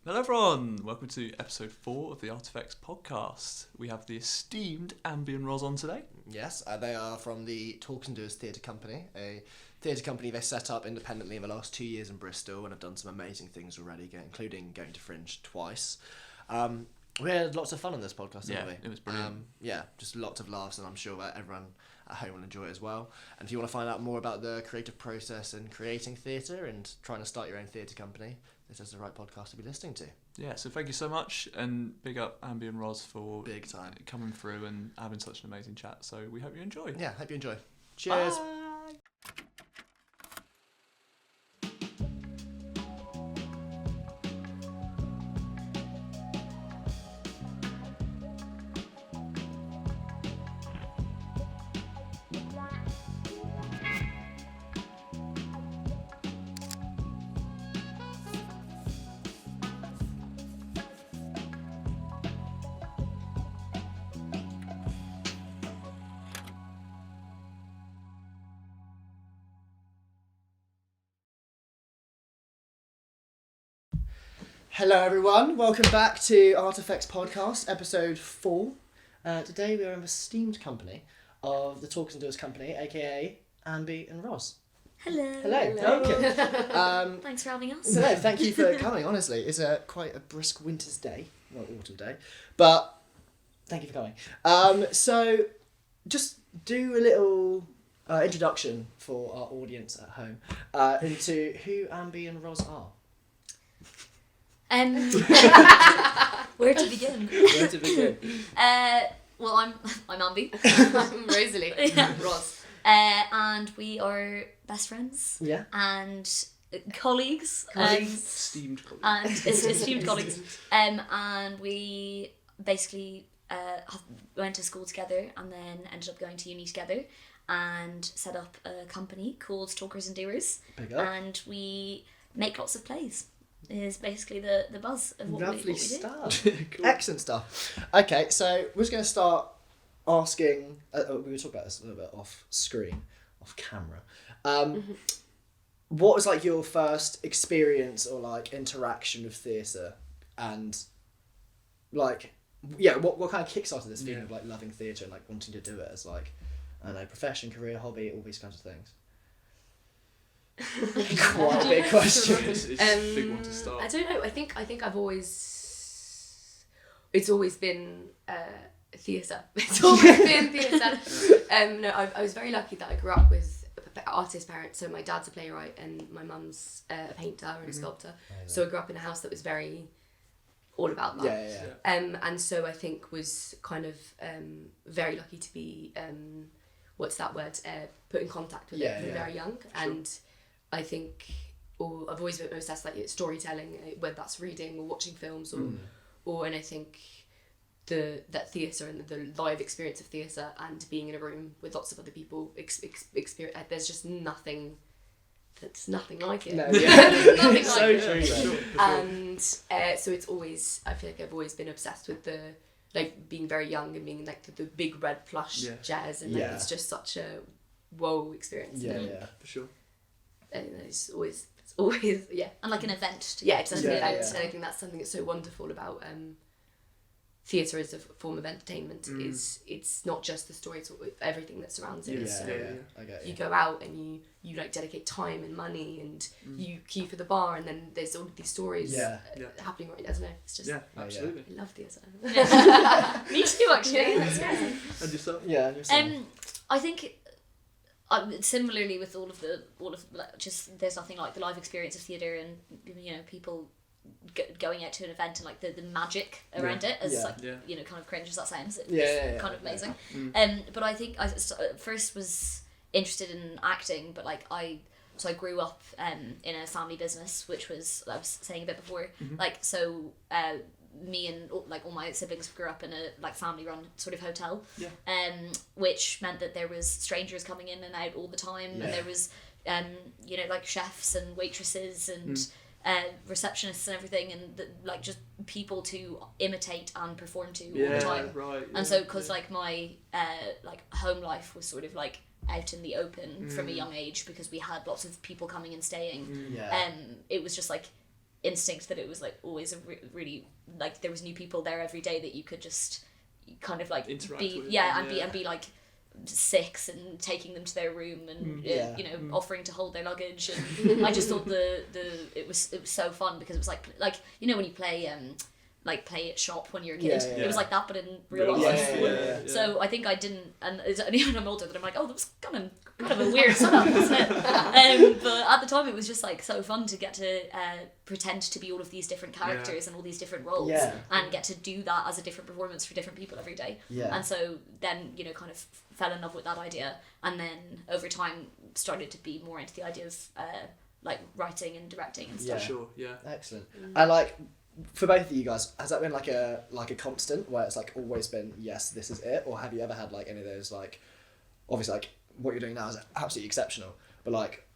Hello everyone, welcome to episode 4 of the Artifex podcast. We have the esteemed Ambi and Ros on today. Yes, they are from the Talkers and Doers theatre company, a theatre company they set up independently in the last 2 years in Bristol and have done some amazing things already, including going to Fringe twice. We had lots of fun on this podcast, didn't we? It was brilliant. Just lots of laughs, and I'm sure that everyone at home will enjoy it as well. And if you want to find out more about the creative process in creating theatre and trying to start your own theatre company, this is the right podcast to be listening to. Yeah, so thank you so much, and big up Ambi and Ros for Big time coming through and having such an amazing chat. So we hope you enjoy. Yeah, hope you enjoy. Cheers. Bye. Hello everyone, welcome back to Artifex podcast, episode 4. Today we are in the esteemed company of the Talkers and Doers company, aka Ambi and Ros. Hello. Hello. Welcome. Thanks for having us. So no, thank you for coming, honestly. It's quite a brisk winter's day, well autumn day, but thank you for coming. So just do a little introduction for our audience at home into who Ambi and Ros are. Where to begin? Well, I'm Ambi. I'm Rosalie. Yeah. Ros. And we are best friends. Yeah. And colleagues. Esteemed colleagues. And esteemed colleagues. And we basically went to school together and then ended up going to uni together and set up a company called Talkers and Doers. Big up. And we make lots of plays. Is basically the buzz of what we do. Stuff. Cool. Excellent stuff. Okay, so we're just going to start asking. We were talking about this a little bit off screen, off camera. What was like your first experience or like interaction with theatre, and like what kind of kickstarted this feeling of like loving theatre and like wanting to do it as like I don't know, profession, career, hobby, all these kinds of things. Quite a big question. It's a big one to start. I don't know. I think I've always. It's always been theatre. It's always been theatre. No, I was very lucky that I grew up with artist parents. So my dad's a playwright and my mum's a painter and a sculptor. So I grew up in a house that was very all about that. Yeah. And so I think was kind of very lucky to be what's that word? Put in contact with it from very young. Sure. And I think I've always been obsessed like storytelling, whether that's reading or watching films or and I think that theatre and the live experience of theatre and being in a room with lots of other people experience, there's just nothing that's nothing like it. No, There's nothing so like true. it. Sure. And so it's always, I feel like I've always been obsessed with the like being very young and being like the big red plush chairs and like, it's just such a whoa experience. Yeah, for sure. And it's always And like an event. it's an event. Yeah. And I think that's something that's so wonderful about theatre as a form of entertainment is it's not just the story, it's everything that surrounds it. I get You go out and you like dedicate time and money and you queue for the bar and then there's all of these stories happening right. I don't know. It's just Absolutely. I love theatre. Me too, actually. That's great. And yourself? Yeah. I think similarly with all of just there's nothing like the live experience of theatre and people going out to an event and like the magic around it as kind of cringe as that sounds. It's kind of amazing. But I think I first was interested in acting, but like I grew up in a family business, which was I was saying a bit before, me and like all my siblings grew up in a like family run sort of hotel, which meant that there was strangers coming in and out all the time, and there was like chefs and waitresses and receptionists and everything, and like just people to imitate and perform to all the time. And so because like my like home life was sort of like out in the open from a young age because we had lots of people coming and staying, it was just like instinct that it was like always a really like there was new people there every day that you could just kind of like Interact be with, and be like 6 and taking them to their room and you know offering to hold their luggage, and I just thought it was so fun because it was like you know when you play play at shop when you're a kid, it was like that but in real life. So I think I didn't, and it's only when I'm older that I'm like, oh, that was kind of a weird setup, wasn't it? But at the time it was just like so fun to get to pretend to be all of these different characters and all these different roles and get to do that as a different performance for different people every day. And so then, you know, kind of fell in love with that idea, and then over time started to be more into the idea of like writing and directing and stuff. Excellent. And like for both of you guys, has that been like a constant where it's like always been, yes, this is it? Or have you ever had like any of those, like, obviously like what you're doing now is absolutely exceptional, but like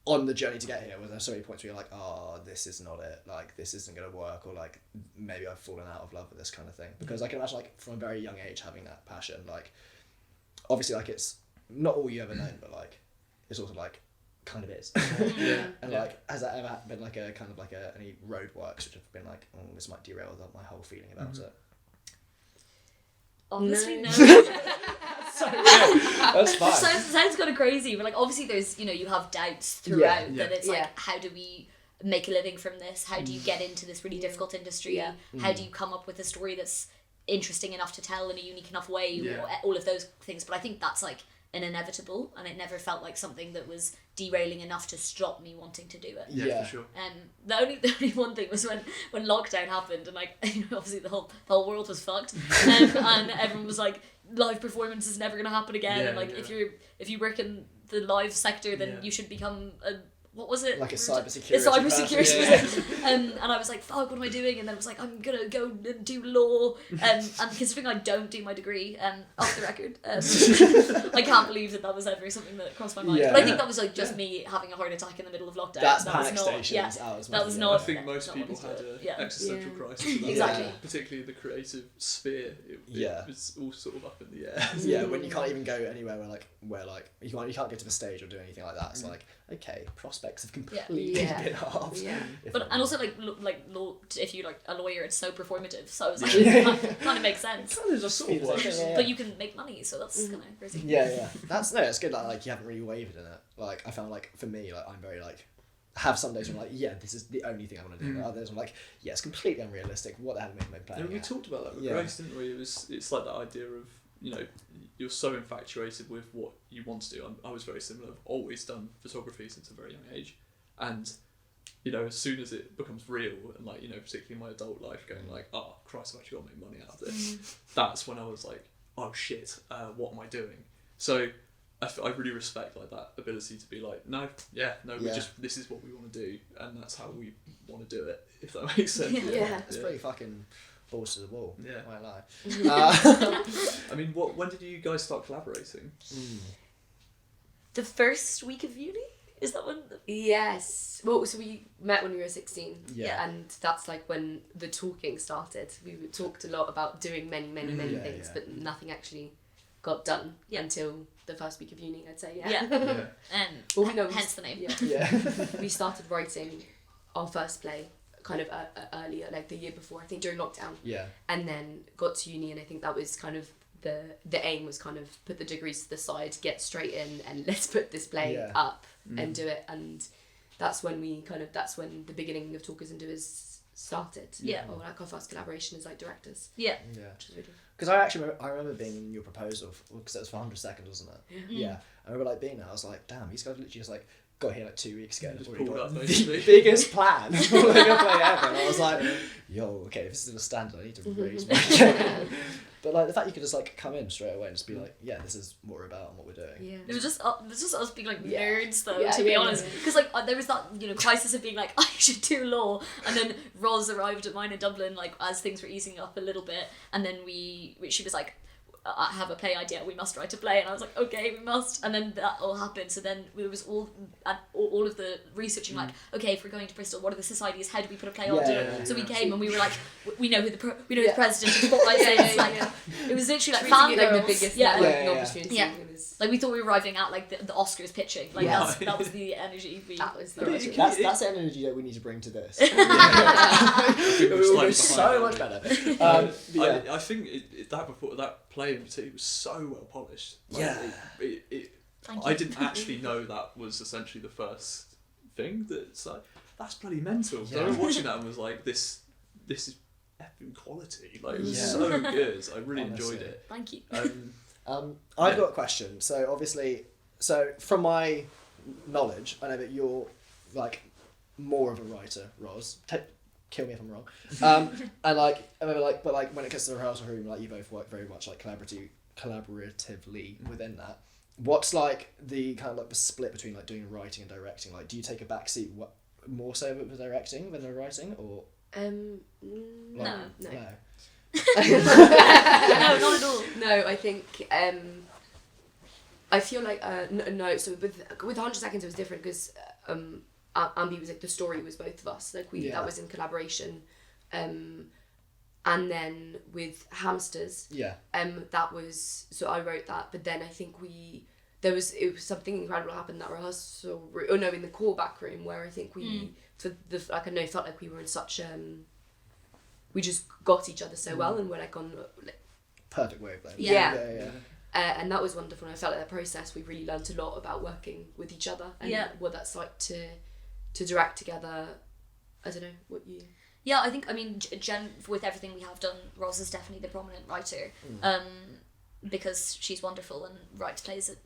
on the journey to get here, was there so many points where you're like, oh, this is not it, like this isn't going to work, or like maybe I've fallen out of love with this kind of thing? Because I can imagine like from a very young age having that passion, like obviously like it's not all you ever known, but like it's also like kind of is. And like has that ever been like a kind of like any roadworks which have been like, oh, this might derail my whole feeling about it? Obviously no. That's fine. Sounds kind of crazy, but like obviously there's, you know, you have doubts throughout that it's like, how do we make a living from this? How do you get into this really difficult industry? How do you come up with a story that's interesting enough to tell in a unique enough way? All of those things. But I think that's like an inevitable, and it never felt like something that was derailing enough to stop me wanting to do it. For sure. The only one thing was when lockdown happened, and like, you know, obviously the whole world was fucked, and everyone was like, live performance is never gonna happen again, and like if you work in the live sector, then you should become a, what was it? Like a cybersecurity person. And I was like, fuck, what am I doing? And then I was like, I'm gonna go and do law. And considering I don't do my degree, off the record, I can't believe that was ever something that crossed my mind. But I think that was like just me having a heart attack in the middle of lockdown. That's that panic was not, stations. That was not. I think most people had an existential crisis. Exactly. Particularly the creative sphere. It was all sort of up in the air. Yeah, when you can't even go anywhere where you can't get to the stage or do anything like that. It's like, okay, prospects have completely been halved. But and also like law, if you like a lawyer, it's so performative. So I was like, it kind of makes sense. Kind of just sort of works. But you can make money, so that's kind of crazy. That's good. Like you haven't really wavered in it. Like I found like for me, like I'm very like have some days where I'm like, yeah, this is the only thing I want to do. Others I'm like, yeah, it's completely unrealistic. What the hell am I playing? We talked about that with Grace, didn't we? It's like that idea of, you know, you're so infatuated with what you want to do. I was very similar. I've always done photography since a very young age, and you know, as soon as it becomes real, and like, you know, particularly in my adult life, going like, oh Christ, I've actually got to make money out of this. That's when I was like, oh shit, what am I doing? So I really respect like that ability to be like, this is what we want to do, and that's how we want to do it. If that makes sense. It's pretty fucking balls to the wall. I lie. I mean, when did you guys start collaborating? The first week of uni? Is that when? Yes. Well, so we met when we were 16. Yeah. And that's like when the talking started. We talked a lot about doing many things, but nothing actually got done until the first week of uni, I'd say. Hence the name. We started writing our first play kind of earlier, like the year before, I think during lockdown. And then got to uni, and I think that was kind of the aim was kind of put the degrees to the side, get straight in, and let's put this play up and do it. And that's when the beginning of Talkers and Doers started. Or like our first collaboration as like directors. Which is really. Because I remember being in your proposal, because it was for 100 seconds, wasn't it? I remember like being there, I was like, damn, these guys literally just like got here like 2 weeks ago and already got the biggest plan for a play ever. And I was like, yo, okay, if this is a standard, I need to raise my game. But like the fact you could just like come in straight away and just be like, yeah, this is what we're about and what we're doing. It was just us being like nerds though, to be honest. Because like there was that, you know, crisis of being like, I should do law, and then Ros arrived at mine in Dublin like as things were easing up a little bit, and then she was like, I have a play idea, we must write a play, and I was like, okay, we must, and then that all happened. So then it was all of the researching, like, okay, if we're going to Bristol, what are the societies, how do we put a play on? So we came and we were like, we know who the president of Spotlight is. It was literally like fangirls. The biggest networking opportunity. Yeah. Like we thought we were arriving at like the Oscars pitching. Like that was the energy. That's the energy that we need to bring to this. It will go so much better. I think that play in particular was so well polished. I didn't actually know that was essentially the first thing. That's like, that's bloody mental. I was watching that and was like, this is effing quality. Like, it was so good. I really enjoyed it. Thank you. I've got a question. So obviously, from my knowledge, I know that you're like more of a writer, Ros. Kill me if I'm wrong. And like, I remember like, but like when it comes to the rehearsal room, like you both work very much like collaboratively within that. What's like the kind of like the split between like doing writing and directing? Like, do you take a backseat more so with writing than the writing, or? No. No. No, not at all. No, I think I feel like no. So with 100 Seconds it was different because Ambi was like, the story was both of us. Like that was in collaboration, and then with Hamsters, that was, so I wrote that, but then I think it was something incredible happened in that rehearsal. In the callback room where I think we felt like we were in such we just got each other so well, and we're like on perfect wavelength. Yeah. And that was wonderful. And I felt like that process, we really learned a lot about working with each other and what that's like to direct together. I don't know what you. Yeah, I think, Jen, with everything we have done, Ros is definitely the prominent writer, because she's wonderful and writes plays at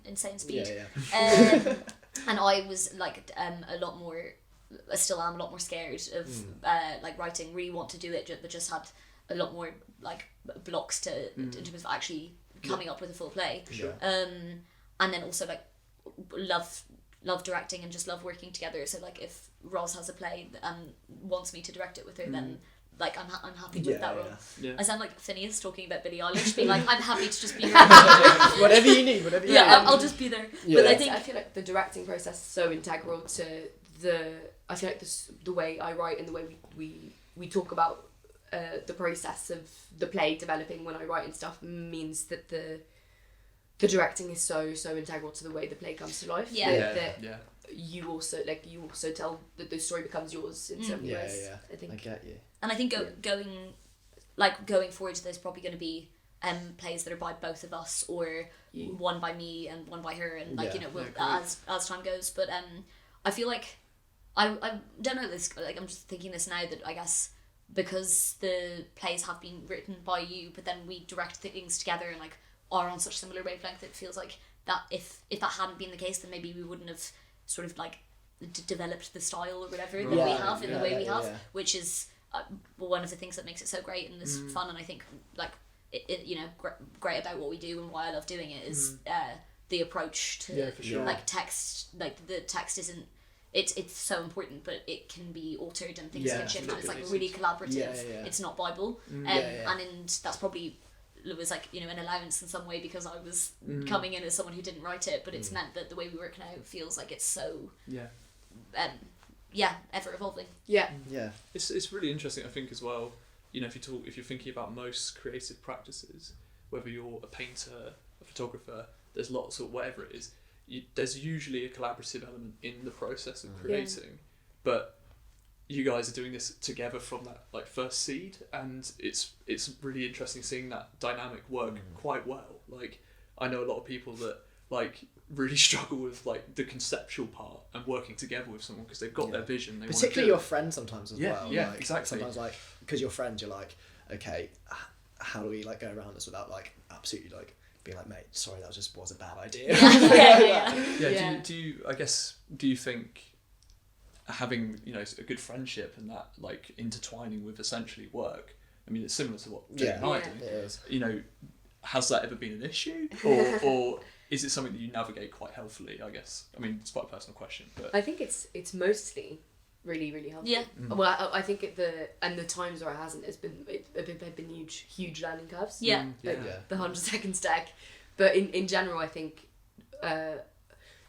insane speed. And I was like a lot more. I still am a lot more scared of like writing. Really want to do it, but just had a lot more like blocks in terms of actually coming up with a full play. Sure. And then also like love directing and just love working together. So like if Ros has a play and wants me to direct it with her, then like I'm happy with that role. Yeah. I sound like Phineas talking about Billie Eilish, being like, I'm happy to just be whatever you need. I'll just be there. Yeah. But I feel like the directing process is so integral to I feel like the way I write and the way we talk about the process of the play developing when I write and stuff means that the directing is so integral to the way the play comes to life. You also tell that the story becomes yours in some ways. I think. I get you. And I think going forward, there's probably going to be plays that are by both of us, or one by me and one by her, and as time goes. But I feel like I don't know this. Like I'm just thinking this now, that I guess because the plays have been written by you, but then we direct things together and like are on such similar wavelength. It feels like that if that hadn't been the case, then maybe we wouldn't have sort of like developed the style or whatever that we have in the way we have, which is one of the things that makes it so great and is fun. And I think like great about what we do and why I love doing it is the approach to like text. Like the text isn't. It's so important, but it can be altered and things can shift. And it's like really collaborative. It's not Bible, and that's probably was like an allowance in some way because I was coming in as someone who didn't write it, but it's meant that the way we work now feels like it's so ever evolving. It's really interesting, I think, as well. If you're thinking about most creative practices, whether you're a painter, a photographer, there's lots of whatever it is. There's usually a collaborative element in the process of creating, but you guys are doing this together from that like first seed, and it's really interesting seeing that dynamic work quite well. Like I know a lot of people that like really struggle with like the conceptual part and working together with someone because they've got their vision. Particularly your friends sometimes as well. Yeah, like, exactly. Sometimes like because your friends, you're like, okay, how do we like go around this without like absolutely like being like, mate, sorry, that just was a bad idea. Do you think having a good friendship and that like intertwining with essentially work, I mean it's similar to what Jane and I do. It is. Has that ever been an issue, or is it something that you navigate quite healthily? I guess. I mean it's quite a personal question, but I think it's mostly really, really helpful. Yeah. Well, I think the times where it hasn't, it's been huge learning curves. Yeah. Like the 100 second stack, but in general, I think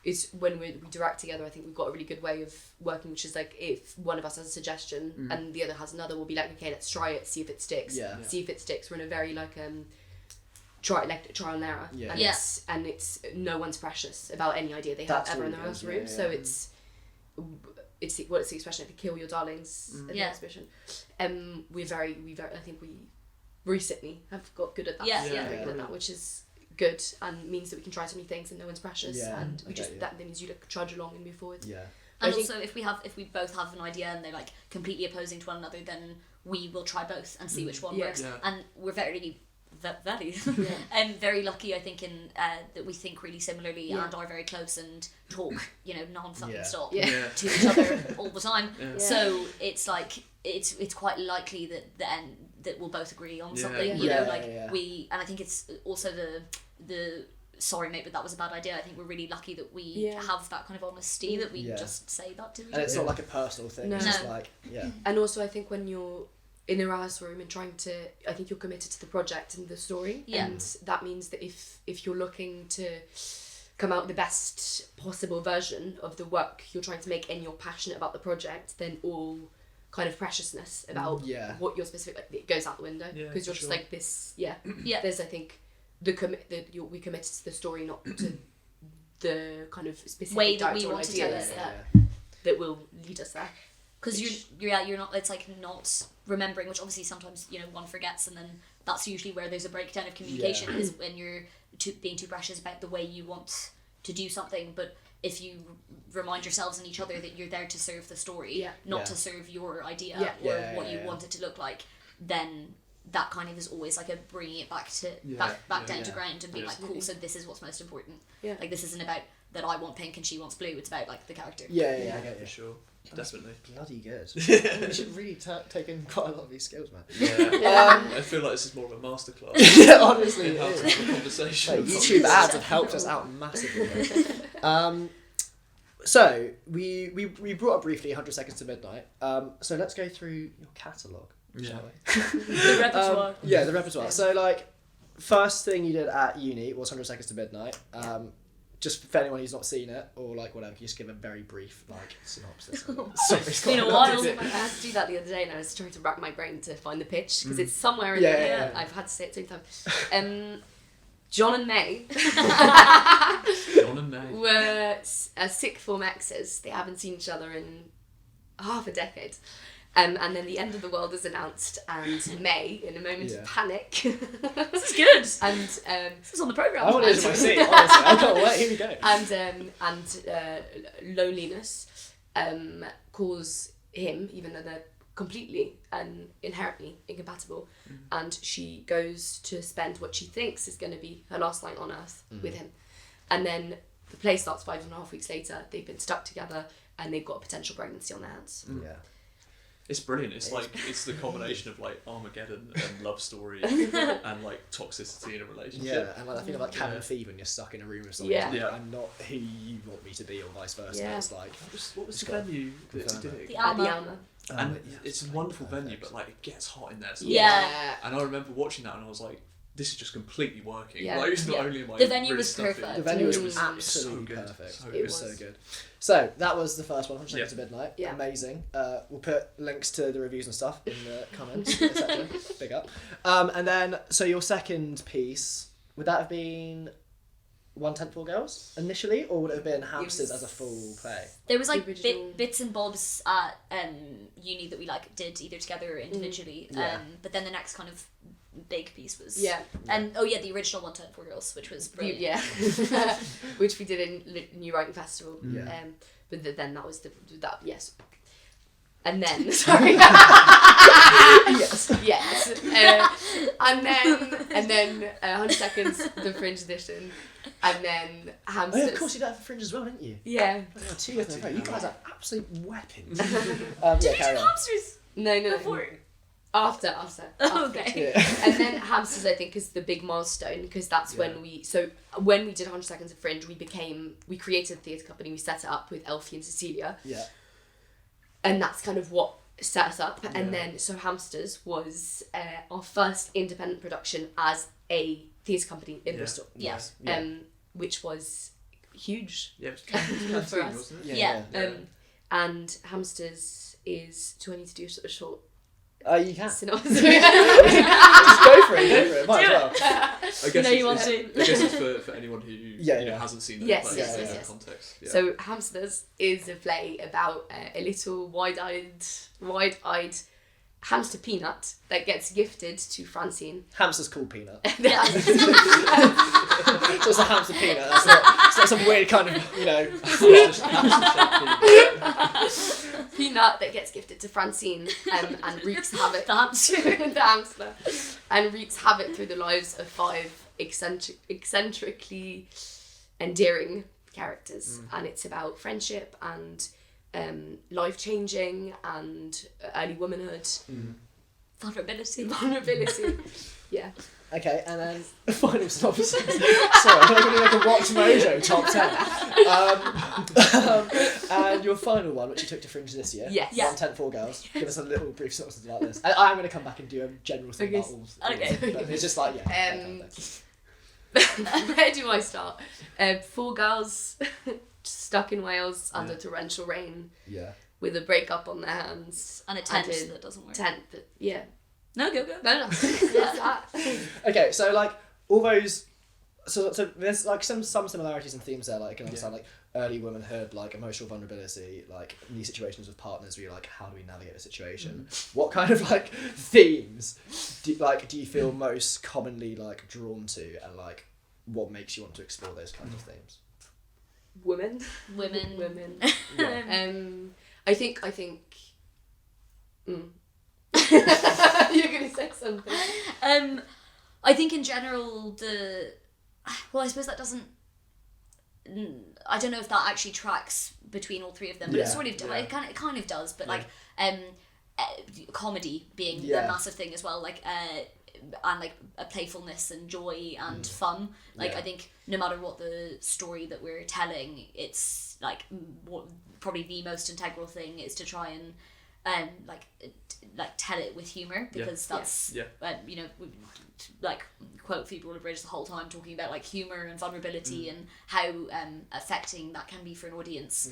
it's when we direct together. I think we've got a really good way of working, which is like if one of us has a suggestion and the other has another, we'll be like, okay, let's try it, see if it sticks. See if it sticks. We're in a very trial and error. And it's no one's precious about any idea they have ever in their house room. So it's what's the expression? I think kill your darlings. The expression. We very I think we recently have got good at that. Very good at that, which is good and means that we can try so many things and no one's precious and we that means you trudge along and move forward. And also if we both have an idea and they're like completely opposing to one another, then we will try both and see which one works. And we're very very lucky, I think, in that we think really similarly and are very close and talk, non-fucking stop to each other all the time. So it's like it's quite likely that we'll both agree on something. We, and I think it's also the sorry mate, but that was a bad idea. I think we're really lucky that we have that kind of honesty that we just say that to each other. And it's not like a personal thing. No. It's just like And also I think when you're in a rehearsal room and trying to, I think you're committed to the project and the story, and that means that if you're looking to come out with the best possible version of the work you're trying to make and you're passionate about the project, then all kind of preciousness about what you're specific, it goes out the window, because you're just like this. There's, I think, we committed to the story, not to the kind of specific way that we want to tell us that will lead us there. Because you're not, it's like not remembering, which obviously sometimes one forgets, and then that's usually where there's a breakdown of communication is when you're being too precious about the way you want to do something. But if you remind yourselves and each other that you're there to serve the story, not to serve your idea or what you want it to look like, then that kind of is always like a bringing it back to back down to ground and being like, cool, so this is what's most important. Like this isn't about that I want pink and she wants blue, it's about like the character. I get you. For sure. Definitely. Bloody good. We should really take in quite a lot of these skills, man. I feel like this is more of a masterclass. Honestly, in how to have a conversation. Like, YouTube ads have helped us out massively. So we brought up briefly 100 Seconds to Midnight. So let's go through your catalogue, shall we? The repertoire. The repertoire. So like, first thing you did at uni was 100 Seconds to Midnight. Just for anyone who's not seen it, or like whatever, can you just give a very brief synopsis? It's been a while. I had to do that the other day, and I was trying to rack my brain to find the pitch because it's somewhere in there. I've had to say it 2 times. John and May were sixth form exes. They haven't seen each other in half a decade. And then the end of the world is announced, and May, in a moment of panic, this is good. And this is on the programme. I want to my seat, honestly. I can't wait. Here we go. And loneliness calls him, even though they're completely and inherently incompatible, and she goes to spend what she thinks is going to be her last night on Earth with him, and then the play starts 5.5 weeks later. They've been stuck together, and they've got a potential pregnancy on their hands. It's brilliant. It's the combination of like Armageddon and love story and like toxicity in a relationship. And like I think of like cabin fever, and you're stuck in a room with someone. I'm not who you want me to be, or vice versa. It's like what was the venue that you did? The Alma. And it's a wonderful venue, but like it gets hot in there. So And I remember watching that, and I was like, this is just completely working. Like it's not only my the venue was perfect. The venue was absolutely perfect. It was so good. So that was the first one, 100 Seconds to Midnight. Amazing. We'll put links to the reviews and stuff in the comments, etc. Big up. And then, so your second piece, would that have been 1/10 Four Girls initially, or would it have been Hamsters as a full play? There was like bits and bobs at uni that we like did either together or individually. But then the next kind of big piece was and the original 1/10 Four Girls, which was brilliant. Which we did in New Writing Festival. But then that was and then sorry and then 100 Seconds the Fringe edition, and then Hamsters. Of course you did that for Fringe as well, didn't you? 2 years in a row. You guys are absolute weapons. Did you do Hamsters? No. Before? After. Okay. And then Hamsters, I think, is the big milestone, because that's when we did 100 Seconds of Fringe, we created a theatre company, we set it up with Elfie and Cecilia. and that's kind of what set us up. And then so Hamsters was our first independent production as a theatre company in Bristol. Yes. Which was huge. Yeah, it was For us. wasn't it? Yeah. And Hamsters is, do I need to do a short You can. synopsis? Just go for it. Might as well. I guess You want to. I guess it's for anyone who hasn't seen the Yes, play yes, in yes. context. Yeah. So Hamsters is a play about a little wide-eyed hamster Peanut that gets gifted to Francine. Hamster's called Peanut. The hamster- So it's a hamster peanut. It's not some weird kind of, Peanut that gets gifted to Francine and wreaks havoc. The hamster. The hamster. And wreaks havoc through the lives of 5 eccentrically endearing characters. And it's about friendship and life-changing and early womanhood. Vulnerability. Yeah. Okay, and then the final synopsis. Sorry, I'm going to make a Watch Mojo top 10. And your final one, which you took to Fringe this year. Yes. One Tent 4 Girls. Give us a little brief synopsis about this. And I'm going to come back and do a general thing about all. Okay. But it's just like, Where do I start? 4 girls stuck in Wales under torrential rain Yeah. with a breakup on their hands. And a tent that doesn't work. Tent, but yeah. No, go. No. That's that. Okay, so like all those, so there's like some similarities and themes there. Like you can understand like early womanhood, like emotional vulnerability, like in these situations with partners where you're like, how do we navigate the situation? What kind of like themes do you feel most commonly like drawn to, and like what makes you want to explore those kinds of themes? Women. Yeah. I think. You're gonna say something. I think in general I suppose that doesn't. I don't know if that actually tracks between all 3 of them, but it sort of it kind of does. But like comedy being the massive thing as well, like and like a playfulness and joy and fun. Like I think no matter what the story that we're telling, it's like probably the most integral thing is to try and like tell it with humor, because that's we like quote Phoebe Waller-Bridge the whole time talking about like humor and vulnerability and how affecting that can be for an audience.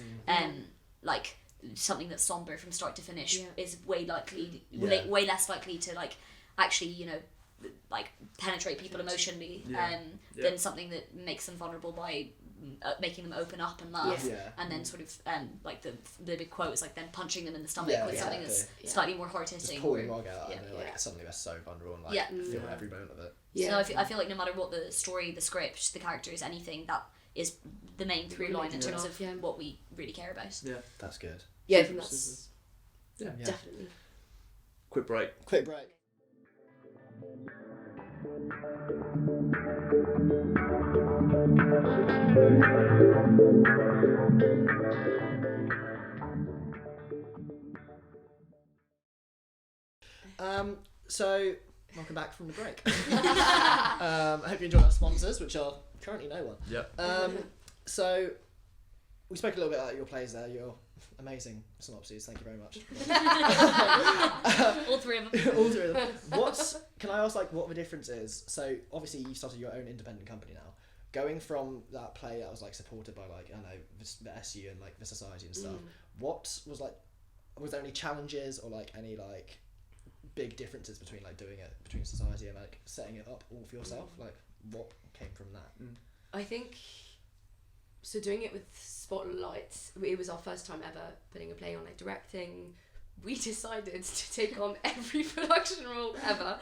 Like something that's somber from start to finish is way less likely to like actually like penetrate people emotionally than something that makes them vulnerable by making them open up and laugh, and then sort of like the big quote is like then punching them in the stomach with something that's slightly more hard hitting. Just pulling the rug out, and they're like suddenly they're so vulnerable and like feel every moment of it. So I feel like no matter what the story, the script, the characters, anything, that is the main through line in terms of what we really care about. Yeah, that's good. Yeah, I think that's definitely. Quick break. So welcome back from the break. I hope you enjoyed our sponsors, which are currently no one. Yep. So we spoke a little bit about your plays there. Your amazing synopses. Thank you very much. All 3 of them. All 3 of them. Can I ask like what the difference is? So obviously you started your own independent company now. Going from that play that was like supported by like the SU and like the society and stuff. What was like? Was there any challenges or like any like big differences between like doing it between society and like setting it up all for yourself? Like what came from that? I think so. Doing it with Spotlight, it was our first time ever putting a play on, like directing. We decided to take on every production role ever.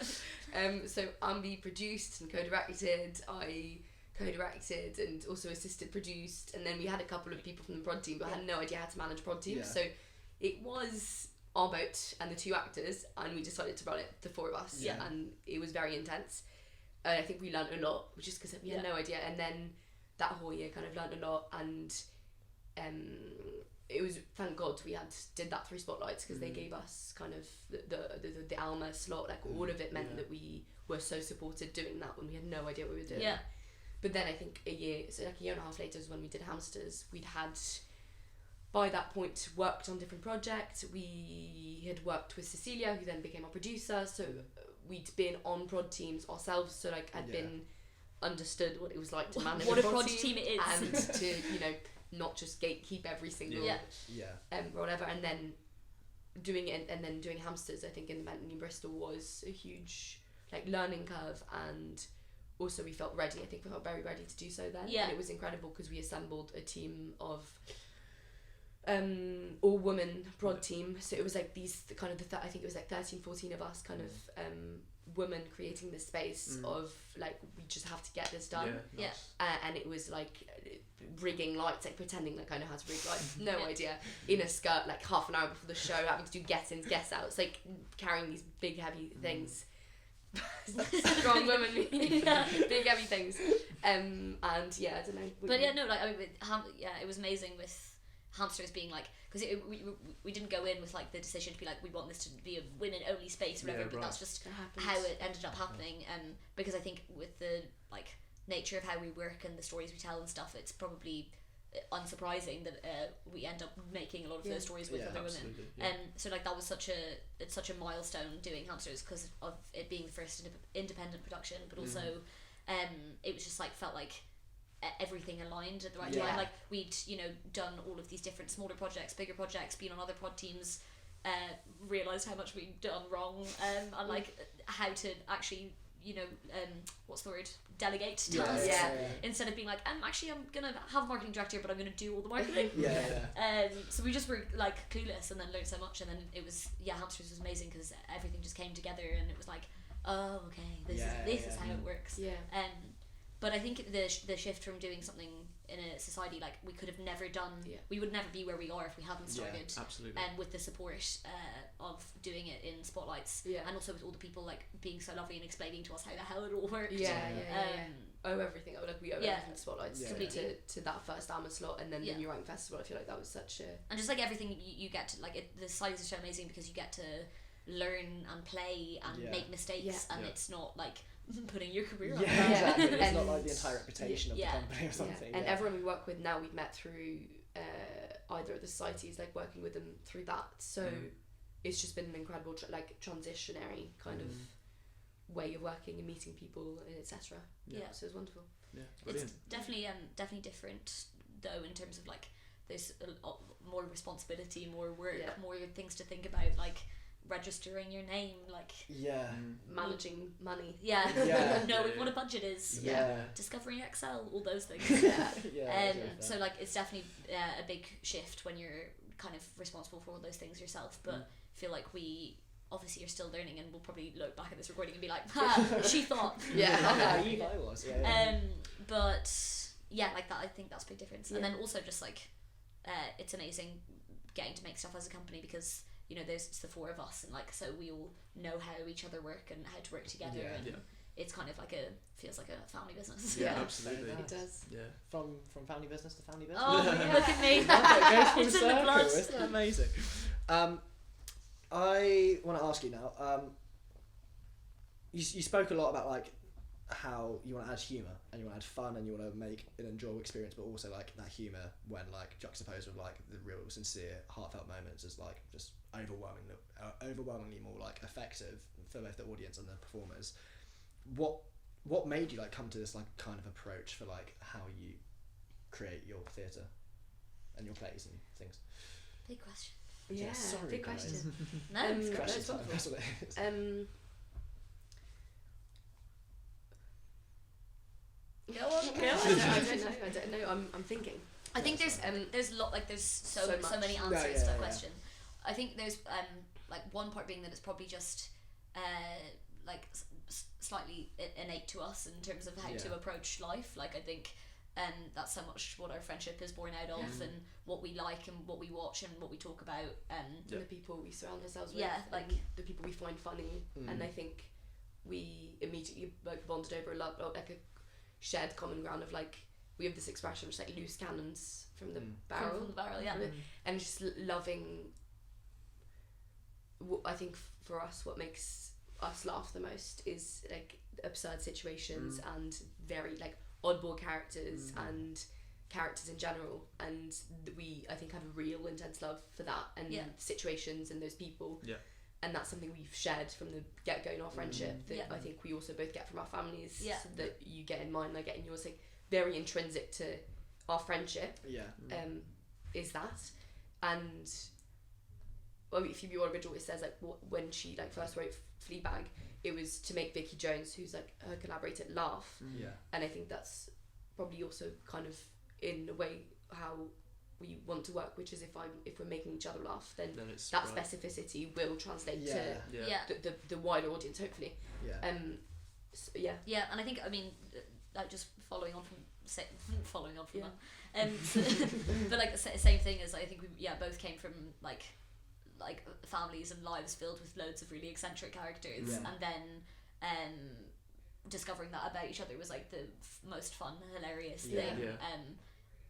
So Ambi produced and co-directed. I co-directed and also assisted produced, and then we had a couple of people from the prod team, but I had no idea how to manage prod teams. So it was our boat and the 2 actors, and we decided to run it, the 4 of us, and it was very intense. I think we learned a lot, just because we had no idea, and then that whole year kind of learned a lot, and it was, thank God we did that through Spotlights, because they gave us kind of the Alma slot, like all of it meant that we were so supported doing that when we had no idea what we were doing. Yeah. But then I think a year and a half later is when we did Hamsters. We'd had by that point worked on different projects. We had worked with Cecilia, who then became our producer, so we'd been on prod teams ourselves, so like had been understood what it was like to manage what a a prod team team it is. and to not just gatekeep every single whatever, and then doing it and then doing Hamsters, I think, independently in Bristol was a huge like learning curve, and also we felt ready. I think we felt very ready to do so then, and it was incredible because we assembled a team of all women prod team, so it was like these kind of I think it was like 13-14 of us kind of women creating this space of like, we just have to get this done. And it was like rigging lights, like pretending like I know how to rig lights, no idea, in a skirt like half an hour before the show, having to do get-ins, guess-outs, like carrying these big heavy things. Strong women, big heavy things, and yeah, I don't know. But yeah, no, like I mean, it was amazing with Hamsters being like, because we didn't go in with like the decision to be like, we want this to be a women only space or whatever, but that's just how it ended up happening. Because I think with the like nature of how we work and the stories we tell and stuff, it's probably unsurprising that we end up making a lot of those stories with other women. So like that was such a milestone doing Hamsters because of it being the first independent production, but also it was just like felt like everything aligned at the right time. Like we'd done all of these different smaller projects, bigger projects, been on other prod teams, realised how much we'd done wrong, and like how to actually what's the word, delegate tasks instead of being like, actually I'm gonna have a marketing director but I'm gonna do all the marketing. So we just were like clueless and then learned so much, and then it was Hamsters was amazing because everything just came together and it was like, oh okay, this is how it works. But I think the shift from doing something in a society like we could have never done, we would never be where we are if we hadn't started. Absolutely. And with the support of doing it in spotlights, and also with all the people like being so lovely and explaining to us how the hell it all worked. Owe everything. We owe everything to spotlights to that first Alma slot, and then the New Writing Festival. I feel like that was such a, and just like everything you get to like the societies are so amazing because you get to learn and play and make mistakes, and it's not like putting your career on. Exactly. It's not like the entire reputation of the company or something. And everyone we work with now, we've met through either of the societies, like working with them through that. So it's just been an incredible transitionary kind of way of working and meeting people, etc. So it's wonderful. It's definitely different though in terms of like there's more responsibility, more work, more things to think about, like registering your name, like managing money, knowing what a budget is, discovering Excel, all those things. So like it's definitely a big shift when you're kind of responsible for all those things yourself, but I feel like we obviously are still learning, and we'll probably look back at this recording and be like, she thought I was but like that, I think that's a big difference. And then also just like it's amazing getting to make stuff as a company because there's the four of us, and like so we all know how each other work and how to work together, and it's kind of like feels like a family business. Absolutely, it does. From family business to family business. Oh, look at me. It goes full It's in circle. the blood. Isn't that amazing? I want to ask you now. You spoke a lot about like how you want to add humour and you want to add fun and you want to make an enjoyable experience, but also like that humour when like juxtaposed with like the real sincere heartfelt moments is like just overwhelmingly more like effective for both the audience and the performers. What made you like come to this like kind of approach for like how you create your theatre and your plays and things? Big question. Sorry, big guys. question. No, it's Question time, wonderful. that's what it is. Go on. I don't know. I'm thinking. I think there's so many answers to that question. I think there's like one part being that it's probably just like slightly innate to us in terms of how to approach life. Like I think that's so much what our friendship is born out of, and what we like and what we watch and what we talk about, and the people we surround ourselves with, like the people we find funny, and I think we immediately like bonded over a love, like a shared common ground of like, we have this expression which is like loose cannons from the barrel. From the barrel, and just loving. I think for us, what makes us laugh the most is like absurd situations and very like oddball characters and characters in general, and we, I think, have a real intense love for that and situations and those people. Yeah. And that's something we've shared from the get-go in our friendship that I think we also both get from our families. Yeah. So that you get in mine, I get in yours. Like, very intrinsic to our friendship. Yeah. Is that, and well, Phoebe Waller-Bridge always says like when she like first wrote Fleabag, it was to make Vicky Jones, who's like her collaborator, laugh. Yeah. And I think that's probably also kind of in a way how we want to work, which is if we're making each other laugh, then it's that right. specificity will translate to the wider audience, hopefully. Yeah. So, yeah. Yeah, and I think, I mean, like just following on from that, but like same thing as I think we both came from like families and lives filled with loads of really eccentric characters, and then discovering that about each other was like the most fun, hilarious thing.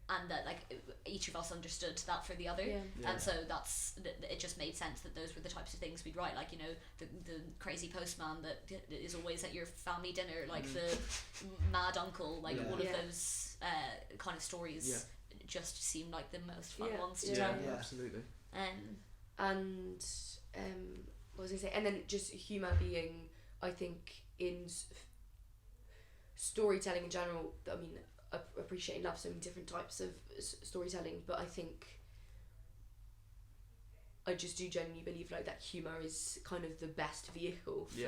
And that like each of us understood that for the other, and so it just made sense that those were the types of things we'd write, like, you know, the crazy postman that is always at your family dinner, like the mad uncle, like all of those kind of stories just seem like the most fun ones to tell. Yeah, absolutely. And what was I say? And then just humour being, I think, in storytelling in general. I mean, I appreciate and love so many different types of storytelling, but I think I just do genuinely believe like that humour is kind of the best vehicle for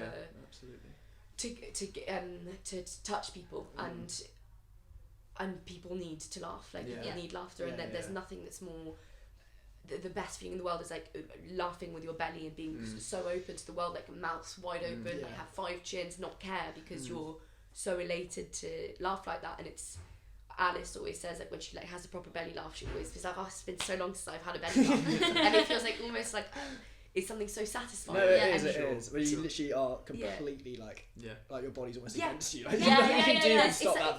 absolutely to touch people, and people need to laugh, like people need laughter, and there's nothing that's more the best feeling in the world is like laughing with your belly and being so open to the world, like mouths wide open, like have 5 chins, not care because you're so elated to laugh like that. And it's Alice always says like when she like has a proper belly laugh, she always feels like, oh, it's been so long since I've had a belly laugh, and it feels like almost like it's something so satisfying. No, it is. When you literally are completely like your body's almost against you. Like,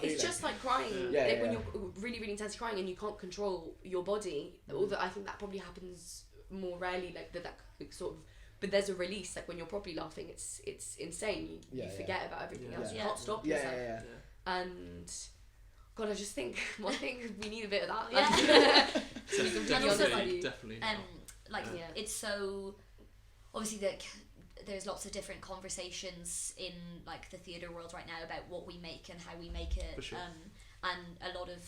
It's just like crying. When you're really, really intensely crying and you can't control your body. Although I think that probably happens more rarely, like that sort of. But there's a release, like when you're properly laughing, it's insane. You forget about everything else. You can't stop yourself. And God, I just think one thing we need a bit of that. Definitely. It's so obviously that there's lots of different conversations in like the theatre world right now about what we make and how we make it. For sure. And a lot of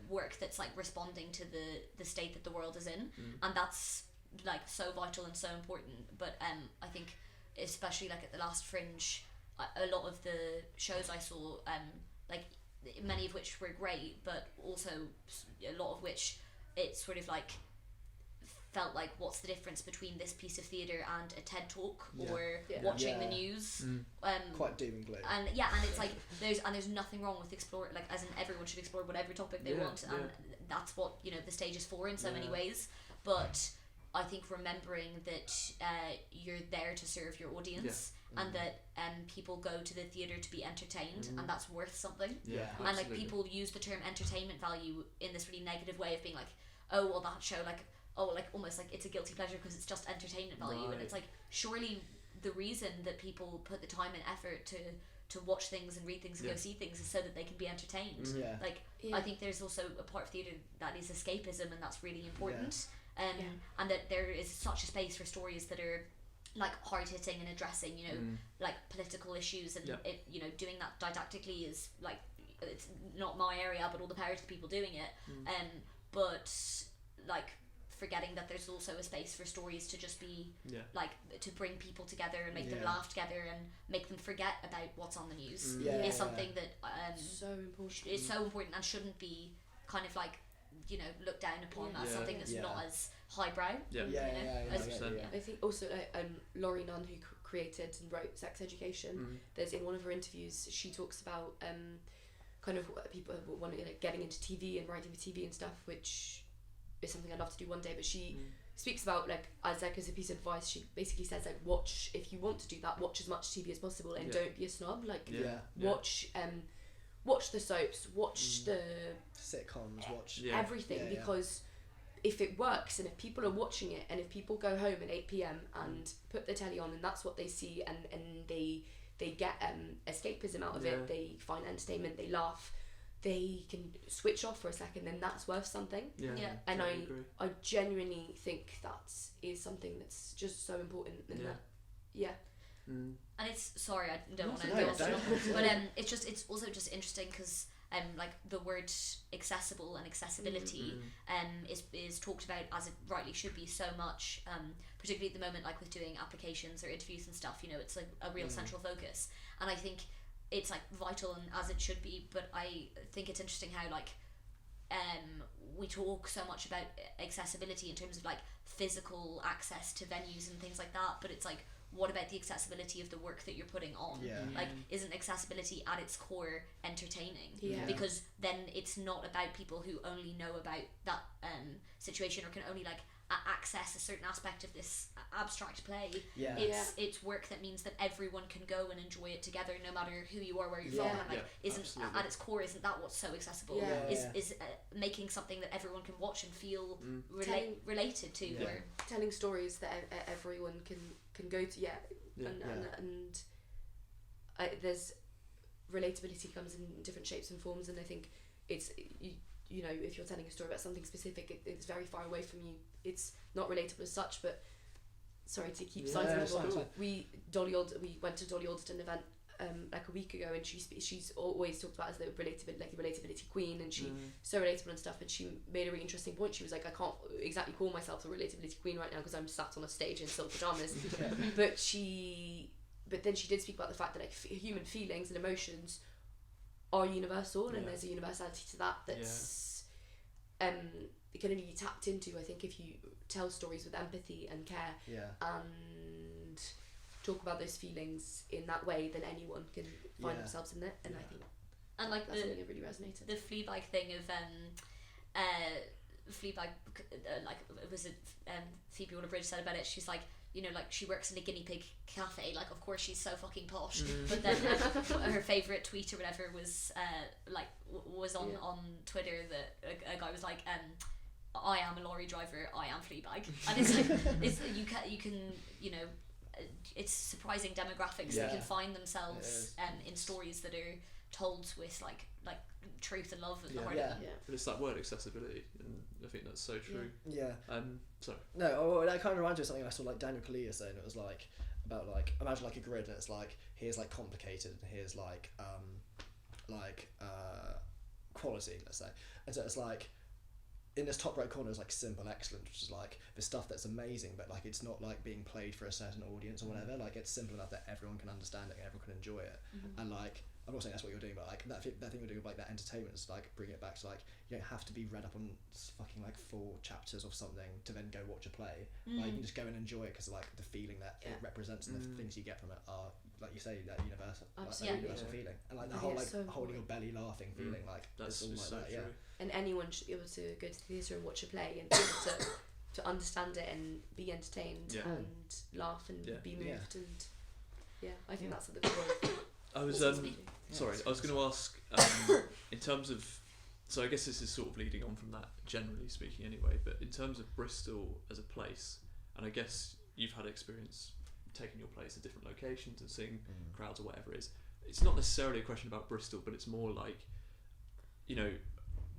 work that's like responding to the state that the world is in, and that's like so vital and so important. But I think especially like at the last Fringe, a lot of the shows I saw, like many of which were great, but also a lot of which it sort of like felt like, what's the difference between this piece of theatre and a TED talk or watching the news? Quite doom and gloom. And it's like there's nothing wrong with exploring, like as in everyone should explore whatever topic they want, and that's what, you know, the stage is for in so many ways. But I think remembering that you're there to serve your audience, and that people go to the theatre to be entertained, and that's worth something. And like people use the term entertainment value in this really negative way of being like, oh well, that show, like, oh, like almost like it's a guilty pleasure because it's just entertainment value. And it's like, surely the reason that people put the time and effort to watch things and read things and go see things is so that they can be entertained. I think there's also a part of theatre that is escapism, and that's really important. And that there is such a space for stories that are like hard-hitting and addressing, you know, like political issues, and it, you know, doing that didactically is like, it's not my area, but all the power to the people doing it. But like forgetting that there's also a space for stories to just be like to bring people together and make them laugh together and make them forget about what's on the news is something that so important. It's so important and shouldn't be kind of like, you know, looked down upon as something that's not as highbrow. I think also Laurie Nunn, who created and wrote Sex Education, there's in one of her interviews she talks about kind of people want to, like, getting into TV and writing for TV and stuff, which is something I'd love to do one day. But she speaks about like as a piece of advice, she basically says like, watch, if you want to do that, watch as much TV as possible and don't be a snob. Like watch the soaps, watch the sitcoms, watch everything, because if it works and if people are watching it and if people go home at 8 p.m. and put the telly on and that's what they see and they get escapism out of it, they find entertainment, they laugh, they can switch off for a second, then that's worth something. Yeah. And totally agree. I genuinely think that is something that's just so important in that. Yeah. And it's, sorry, I don't want to No, go off don't. but it's also just interesting because like the word accessible and accessibility is talked about as it rightly should be so much, particularly at the moment, like with doing applications or interviews and stuff, you know, it's like a real central focus, and I think it's like vital and as it should be. But I think it's interesting how like we talk so much about accessibility in terms of like physical access to venues and things like that, but it's like, what about the accessibility of the work that you're putting on? Yeah. Like, isn't accessibility at its core entertaining? Yeah. Because then it's not about people who only know about that situation or can only like access a certain aspect of this abstract play. Yeah. It's work that means that everyone can go and enjoy it together, no matter who you are, where you're Yeah. from. And like, isn't absolutely. at its core, isn't that what's so accessible? Yeah. Is making something that everyone can watch and feel related to. Yeah. Or, Telling stories that everyone can go to. And there's relatability comes in different shapes and forms, and I think it's you know, if you're telling a story about something specific, it's very far away from you. It's not relatable as such, but sorry to keep citing people. We went to Dolly Alderton event like a week ago, and she's always talked about as the relatability queen, and she's so relatable and stuff. And she made a really interesting point. She was like, I can't exactly call myself a relatability queen right now because I'm sat on a stage in silk pajamas. But then she did speak about the fact that like human feelings and emotions are universal, and there's a universality to that that's it can only be tapped into, I think, if you tell stories with empathy and care and talk about those feelings in that way, then anyone can find themselves in it. And I think like that's something that really resonated. The Fleabag thing of Fleabag, like was it Phoebe Waller-Bridge said about it, she's like, you know, like she works in a guinea pig cafe, like of course she's so fucking posh, but then her favourite tweet or whatever was was on Twitter that a guy was like, I am a lorry driver, I am Fleabag, and it's like you can you know, it's surprising demographics that can find themselves in stories that are told with like truth and love at the heart of them. But it's that word accessibility, and I think that's so true. Sorry. No, that kind of reminds me of something I saw like Daniel Kaluuya saying. It was like about like, imagine like a grid, and it's like here's like complicated, and here's like quality, let's say, and so it's like in this top right corner is like simple excellent, which is like the stuff that's amazing, but like it's not like being played for a certain audience or whatever. Like it's simple enough that everyone can understand it and everyone can enjoy it. And like, I'm not saying that's what you're doing, but like that thing you're doing with like that entertainment is like bring it back to like, you don't have to be read up on fucking like 4 chapters of something to then go watch a play. Like you can just go and enjoy it because like the feeling that it represents and the things you get from it are, like you say, that universal, like that universal feeling, and like the whole like so holding your belly laughing feeling, like that's it's all so like that. true. And anyone should be able to go to the theatre and watch a play and be able to understand it and be entertained and laugh and be moved and I think that's at the core of I was sorry, I was going to ask in terms of, so I guess this is sort of leading on from that, generally speaking anyway, but in terms of Bristol as a place, and I guess you've had experience taking your plays to different locations and seeing crowds or whatever it is, it's not necessarily a question about Bristol, but it's more like, you know,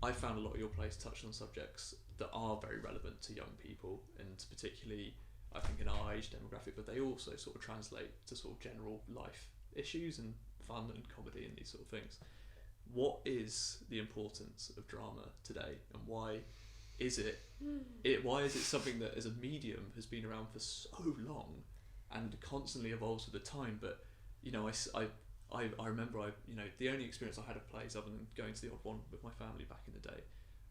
I found a lot of your plays touched on subjects that are very relevant to young people, and particularly I think in our age demographic, but they also sort of translate to sort of general life issues and fun and comedy and these sort of things. What is the importance of drama today, and why is it something that as a medium has been around for so long and constantly evolves with the time? But you know, I remember you know, the only experience I had of plays other than going to the odd one with my family back in the day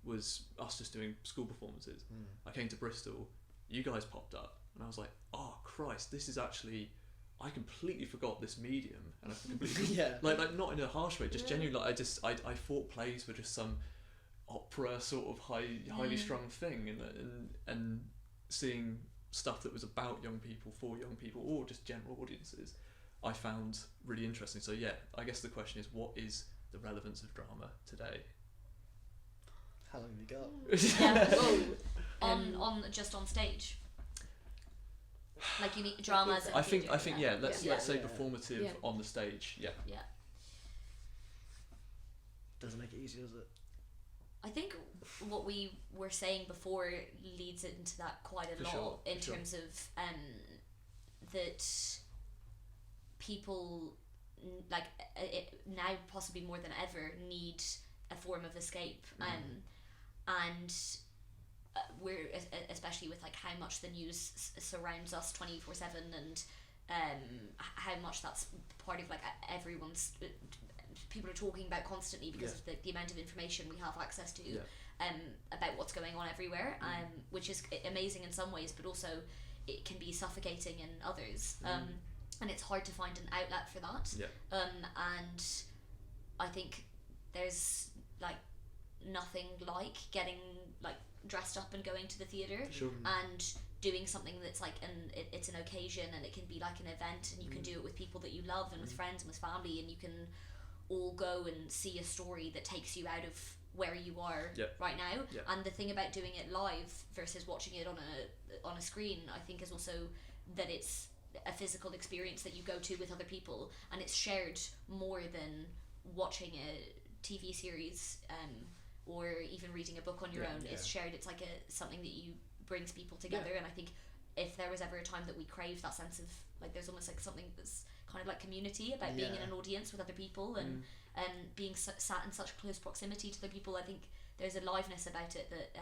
was us just doing school performances. I came to Bristol, you guys popped up, and I was like, oh Christ, this is actually, I completely forgot this medium, and I completely like not in a harsh way, just genuinely, like I thought plays were just some opera sort of highly strung thing, and seeing stuff that was about young people, for young people, or just general audiences, I found really interesting. So yeah, I guess the question is, what is the relevance of drama today? How long have you got? On stage. Like you need drama as I think let's say Yeah. performative on the stage. Yeah. doesn't make it easy, does it? I think what we were saying before leads into that quite a lot in terms of that people like now possibly more than ever need a form of escape, and we're especially with like how much the news surrounds us 24/7 and how much that's part of like everyone's. People are talking about constantly because of the amount of information we have access to about what's going on everywhere, which is amazing in some ways, but also it can be suffocating in others, and it's hard to find an outlet for that. And I think there's like nothing like getting like dressed up and going to the theatre and doing something that's like it's an occasion, and it can be like an event, and you can do it with people that you love and with friends and with family, and you can all go and see a story that takes you out of where you are right now. And the thing about doing it live versus watching it on a screen, I think, is also that it's a physical experience that you go to with other people, and it's shared more than watching a TV series or even reading a book on your own. It's shared. It's like something that you brings people together, and I think if there was ever a time that we crave that sense of like, there's almost like something that's kind of like community about being in an audience with other people and being sat in such close proximity to the people. I think there's a liveness about it that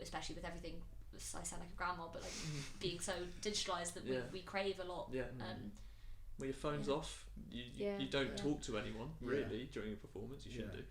especially with everything, I sound like a grandma, but like being so digitalized that we crave a lot. When your phone's off, you don't talk to anyone really during a performance. You shouldn't do.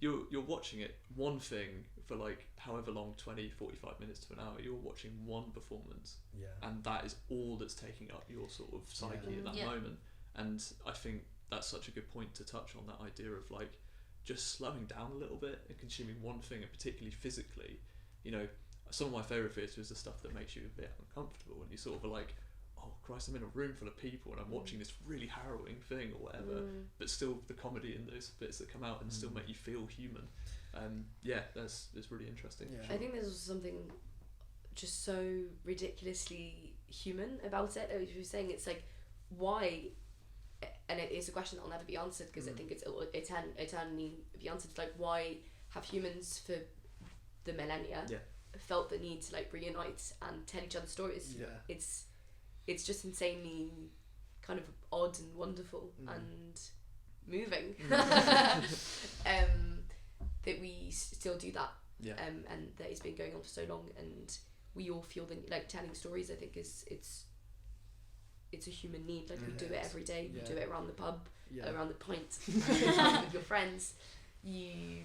You're watching it, one thing for like however long, 20, 45 minutes to an hour, you're watching one performance, and that is all that's taking up your sort of psyche at that moment. And I think that's such a good point to touch on, that idea of like just slowing down a little bit and consuming one thing, and particularly physically. You know, some of my favourite theatre is the stuff that makes you a bit uncomfortable, and you sort of are like, oh Christ, I'm in a room full of people and I'm watching this really harrowing thing or whatever, but still the comedy in those bits that come out and still make you feel human. That's really interesting. I think there's also something just so ridiculously human about it. As you were saying, it's like, why, and it is a question that will never be answered, because I think it's eternally be answered, like, why have humans for the millennia felt the need to like reunite and tell each other stories? It's just insanely kind of odd and wonderful and moving that we still do that, and that it's been going on for so long, and we all feel the like telling stories. I think it's a human need. Like, we do it every day. You do it around the pub, around the pint, with your friends. You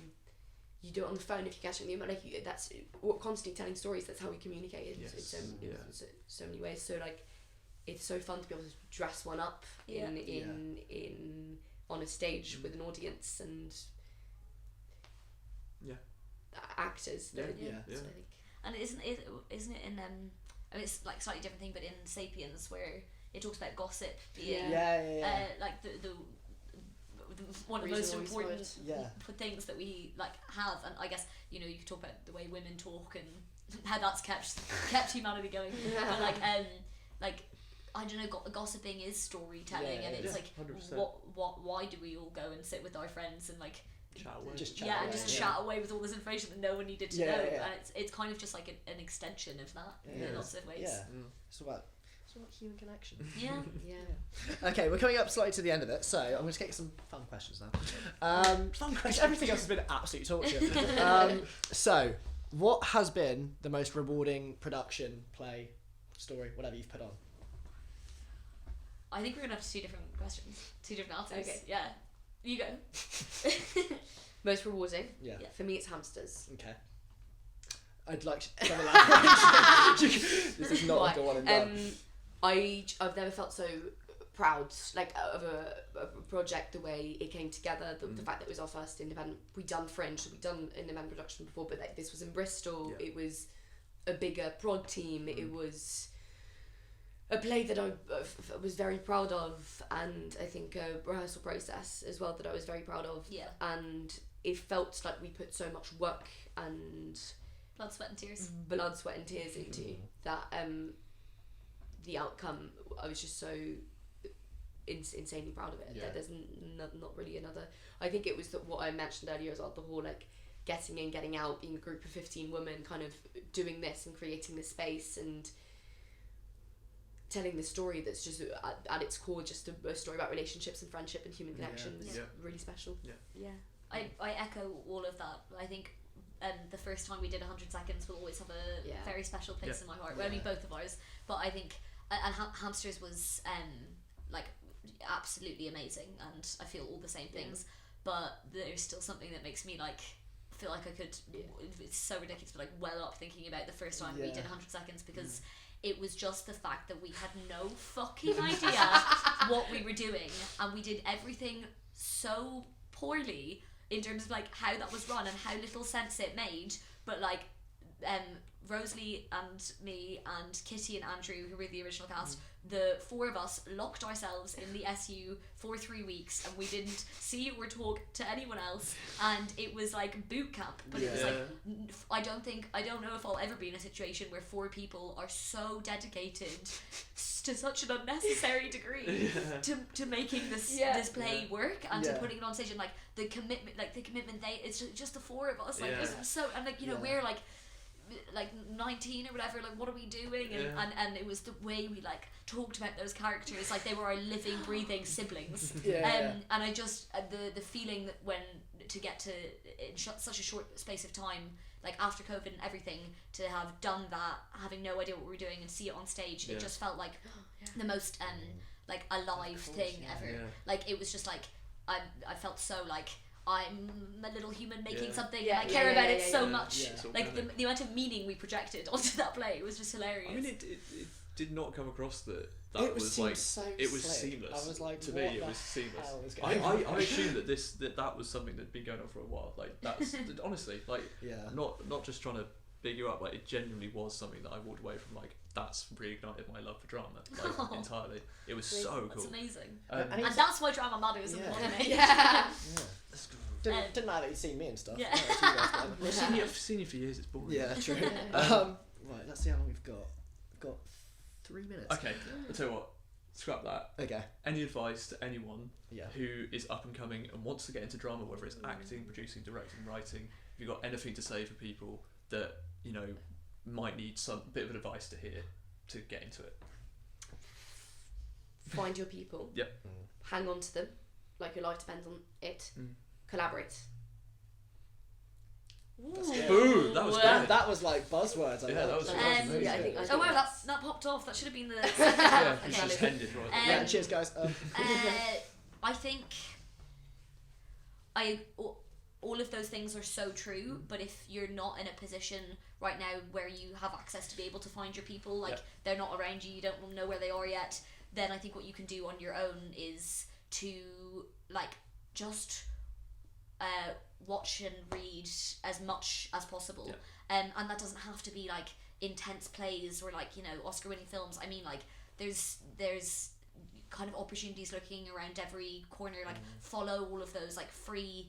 do it on the phone if you're catching them. Like, that's what, constantly telling stories. That's how we communicate in so many ways. So like, it's so fun to be able to dress one up in on a stage with an audience and actors. So I think. And isn't it in I mean, it's like slightly different thing, but in Sapiens, where it talks about gossip being like the one of the most important things that we like have. And I guess, you know, you could talk about the way women talk and how that's kept humanity going. But like I don't know, gossiping is storytelling, and it's like 100%. Why do we all go and sit with our friends and like chat away? Chat away with all this information that no one needed to know, and it's kind of just like an extension of that in lots of ways. It's about human connection. Okay, we're coming up slightly to the end of it, so I'm going to take some fun questions now. Fun questions. Everything else has been absolute torture. So, what has been the most rewarding production, play, story, whatever you've put on? I think we're going to have two different questions, two different answers. Okay. Yeah. You go. Most rewarding? Yeah. For me, it's Hamsters. Okay. I'd like to elaborate. This is not like a one and done. I've never felt so proud, like, of a project, the way it came together, the fact that it was our first independent. We'd done Fringe, we'd done independent production before, but like, this was in Bristol. It was a bigger prod team. It was a play that I was very proud of, and I think a rehearsal process as well that I was very proud of. And it felt like we put so much work and blood, sweat and tears into that. The outcome, I was just so insanely proud of it. Yeah. There's not really another. I think it was what I mentioned earlier as well, the whole like getting in, getting out, being a group of 15 women, kind of doing this and creating this space and telling this story that's just at its core just a story about relationships and friendship and human connections. Really special. I echo all of that. I think the first time we did 100 Seconds will always have a very special place in my heart. Well, I mean, both of ours, but I think and Hamsters was like absolutely amazing, and I feel all the same things, but there's still something that makes me like feel like I could it's so ridiculous, but like well up thinking about the first time we did 100 Seconds, because it was just the fact that we had no fucking idea what we were doing, and we did everything so poorly in terms of like how that was run and how little sense it made, but like Rosalie and me and Kitty and Andrew, who were the original cast, the four of us locked ourselves in the SU for 3 weeks, and we didn't see or talk to anyone else, and it was like boot camp. But it was like I don't know if I'll ever be in a situation where 4 people are so dedicated to such an unnecessary degree to making this play work and to putting it on stage, and like the commitment it's just the 4 of us, like it's so, and like we're like 19 or whatever, like what are we doing, and it was the way we like talked about those characters like they were our living breathing siblings. And I just the feeling that when to get to in such a short space of time, like after COVID and everything, to have done that, having no idea what we were doing and see it on stage, it just felt like the most like alive thing ever. Like it was just like I felt so like I'm a little human making something, and I care about it so much. Like the amount of meaning we projected onto that play was just hilarious. I mean, it did not come across that was like so it was slick. seamless. I was like, to me, it was seamless. I assumed that was something that'd been going on for a while. Like that's honestly like not just trying to big you up. Like it genuinely was something that I walked away from. Like that's reignited my love for drama like entirely. It was so cool. That's amazing. And that's why drama matters. Didn't matter that you'd seen me and stuff. I've seen you for years. It's boring. Yeah, true. Right, let's see how long we've got. We've got 3 minutes. Okay, I'll tell you what. Scrap that. Okay. Any advice to anyone who is up and coming and wants to get into drama, whether it's acting, producing, directing, writing? Have you got anything to say for people that might need some bit of advice to hear to get into it? Find your people. Yep. Hang on to them, like your life depends on it. Collaborate. Boom! That was good. That was like buzzwords. That was amazing. I think oh wow, that popped off. That should have been the it just ended right. Cheers, guys. I think all of those things are so true, but if you're not in a position right now where you have access to be able to find your people, like they're not around you, you don't know where they are yet, then I think what you can do on your own is to like just watch and read as much as possible, and that doesn't have to be like intense plays or like Oscar-winning films. I mean, like there's kind of opportunities looking around every corner. Like follow all of those like free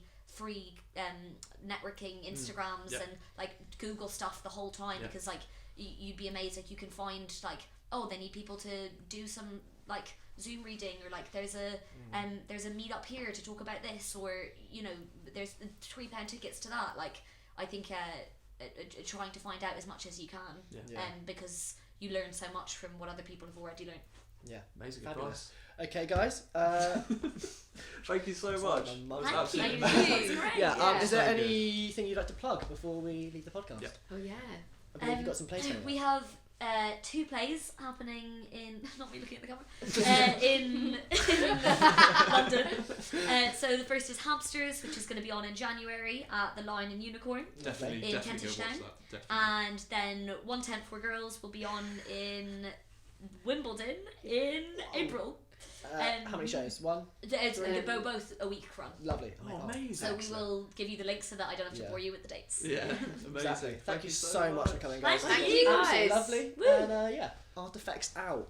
networking Instagrams and like Google stuff the whole time, because like you'd be amazed. Like you can find like, oh, they need people to do some like Zoom reading, or like there's a meet up here to talk about this, or there's £3 tickets to that. Like I think trying to find out as much as you can, because you learn so much from what other people have already learned. Yeah, amazing advice. Okay, guys. Thank you so much. Absolutely. Yeah. Is there anything you'd like to plug before we leave the podcast? Yeah. Oh yeah. I believe you've got some plays going on. We have 2 plays happening in not me looking at the camera in London. So the first is Hamsters, which is going to be on in January at the Lion and Unicorn definitely in Kentish Town, and then 110 for Girls will be on in Wimbledon in April. How many shows? 1? They're both a week run. Lovely. Oh, amazing. So we will give you the links so that I don't have to bore you with the dates. Yeah, amazing. Exactly. Thank you so much for coming, guys. Thank you guys. Lovely. Woo. And Artifex out.